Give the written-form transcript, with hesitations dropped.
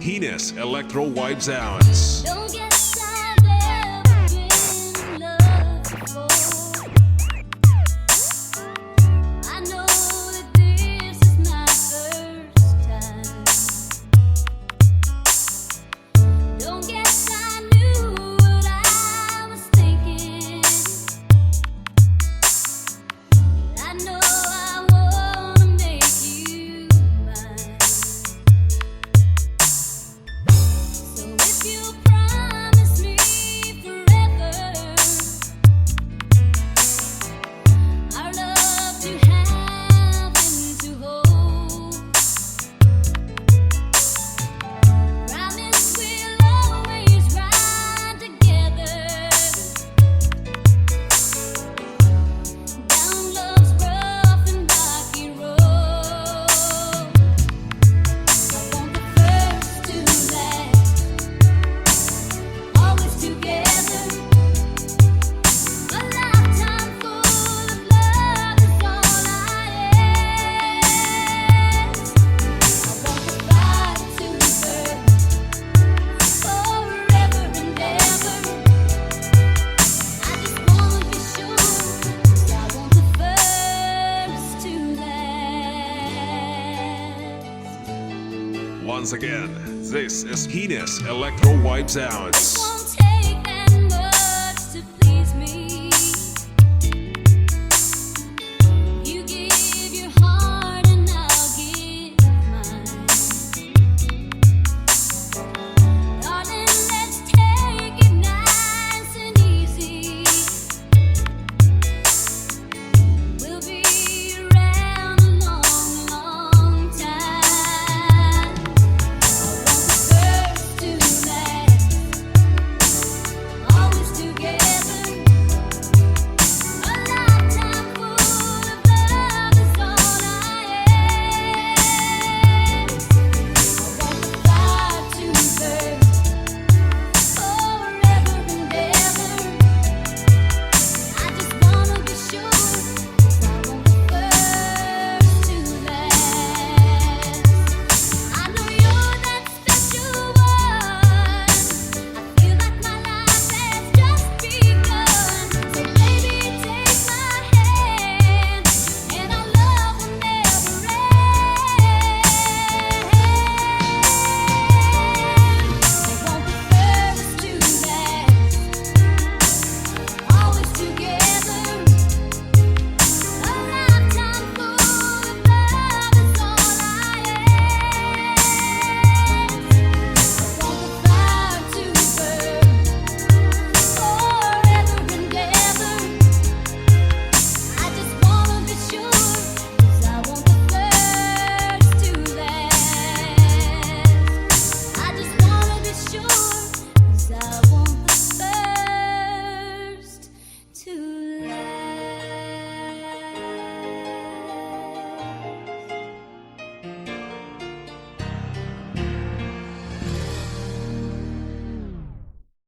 Heinous Electro Vibe Sounds. Don't guess I've ever been in love before. I know that this is my first time. Don't guess I knew what I was thinking. I know I wanna make you mine. So if you promise me forever, our love to have and to hold, promise we'll always ride together down love's rough and rocky road. I want the first to last, always together. A lifetime full of love is all I ask. I want the fire to burn forever and ever. I just wanna be sure, 'cause I want the first to last. Once again, this is Heinous Electro Vibe Sounds.